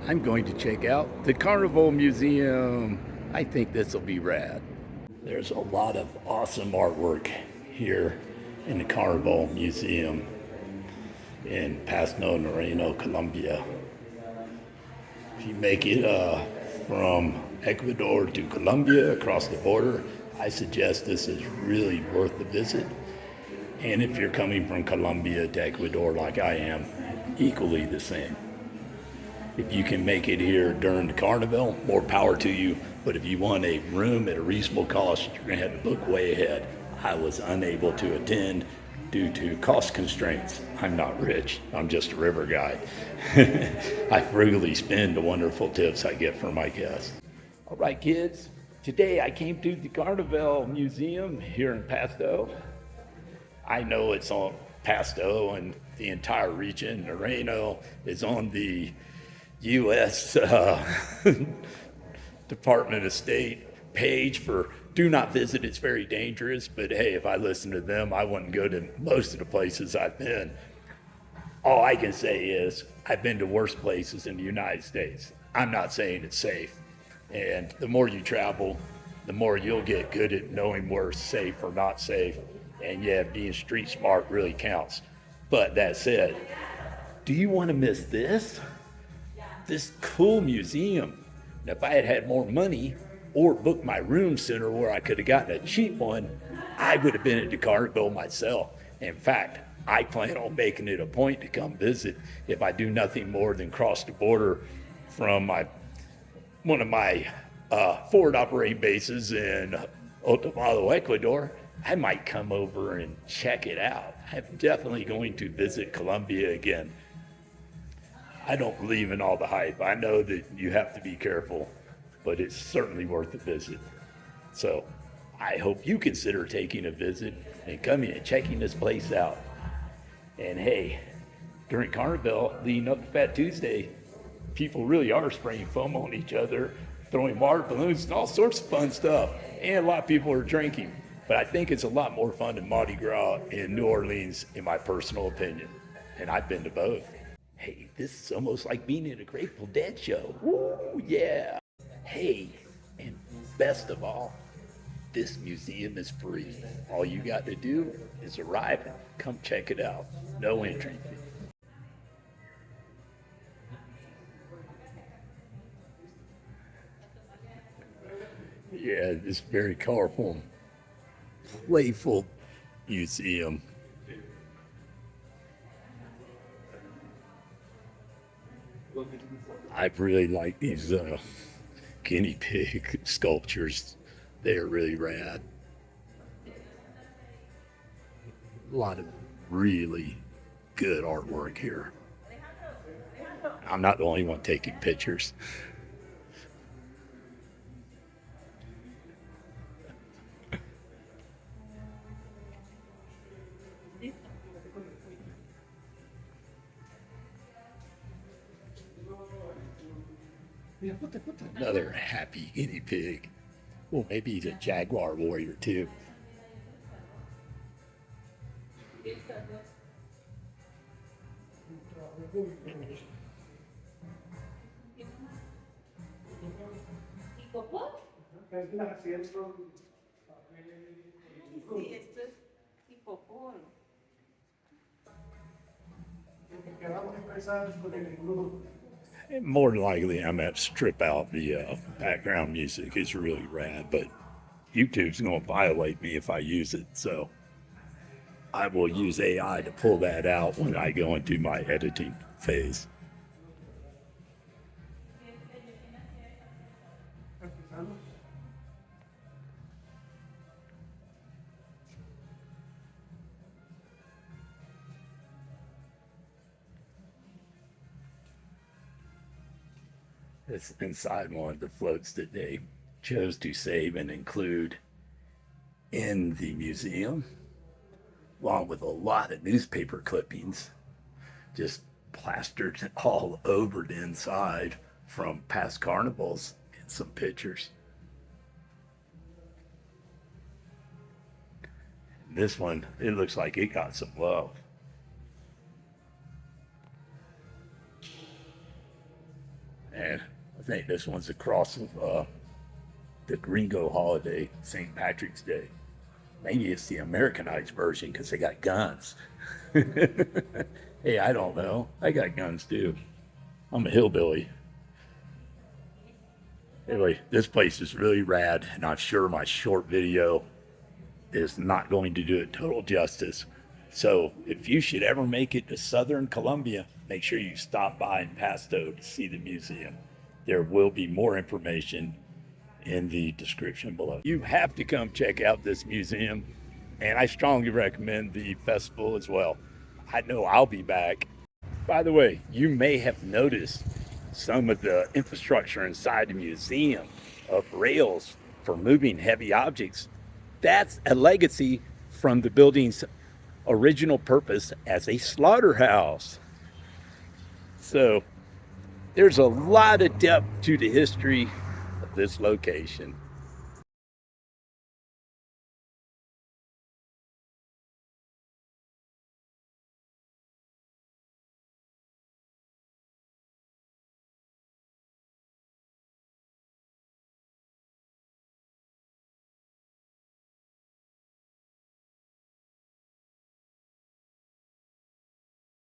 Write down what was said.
I'm going to check out the Carnival Museum. I think this will be rad. There's a lot of awesome artwork here in the Carnival Museum in Pasto Nariño, Colombia. If you make it from Ecuador to Colombia across the border, I suggest this is really worth the visit. And if you're coming from Colombia to Ecuador like I am, equally the same. If you can make it here during the carnival, more power to you. But if you want a room at a reasonable cost, you're going to have to book way ahead. I was unable to attend due to cost constraints. I'm not rich. I'm just a river guide. I frugally spend the wonderful tips I get from my guests. All right, kids. Today I came to the Carnival Museum here in Pasto. I know it's on Pasto and the entire region. Nariño is on the U.S. Department of State page for do not visit. It's very dangerous. But hey, if I listen to them, I wouldn't go to most of the places I've been. All I can say is I've been to worse places in the United States. I'm not saying it's safe. And the more you travel, the more you'll get good at knowing where's safe or not safe. And yeah, being street smart really counts. But that said, do you want to miss this? This cool museum. And if I had had more money or booked my room sooner where I could have gotten a cheap one, I would have been at the Carnival myself. In fact, I plan on making it a point to come visit if I do nothing more than cross the border from one of my forward operating bases in Otavalo, Ecuador. I might come over and check it out. I'm definitely going to visit Colombia again. I don't believe in all the hype. I know that you have to be careful, but it's certainly worth a visit. So I hope you consider taking a visit and coming and checking this place out. And hey, during Carnival, leading up to Fat Tuesday, people really are spraying foam on each other, throwing water balloons and all sorts of fun stuff. And a lot of people are drinking. But I think it's a lot more fun than Mardi Gras in New Orleans, in my personal opinion. And I've been to both. Hey, this is almost like being in a Grateful Dead show. Woo, yeah. Hey, and best of all, this museum is free. All you got to do is arrive and come check it out. No entry fee. Yeah, it's very colorful, playful museum. I really like these guinea pig sculptures. They're really rad. A lot of really good artwork here. I'm not the only one taking pictures. Another happy guinea pig. Well, maybe he's a Jaguar warrior too. And more than likely, I'm going to strip out the background music. It's really rad, but YouTube's going to violate me if I use it. So I will use AI to pull that out when I go into my editing phase. It's inside one of the floats that they chose to save and include in the museum, along with a lot of newspaper clippings just plastered all over the inside from past carnivals and some pictures. This one, it looks like it got some love. And I think this one's across of the Gringo holiday, St. Patrick's Day. Maybe it's the Americanized version because they got guns. Hey, I don't know. I got guns too. I'm a hillbilly. Anyway, this place is really rad, and I'm sure my short video is not going to do it total justice. So if you should ever make it to Southern Colombia, make sure you stop by in Pasto to see the museum. There will be more information in the description below. You have to come check out this museum, and I strongly recommend the festival as well. I know I'll be back. By the way, you may have noticed some of the infrastructure inside the museum of rails for moving heavy objects. That's a legacy from the building's original purpose as a slaughterhouse. So there's a lot of depth to the history of this location.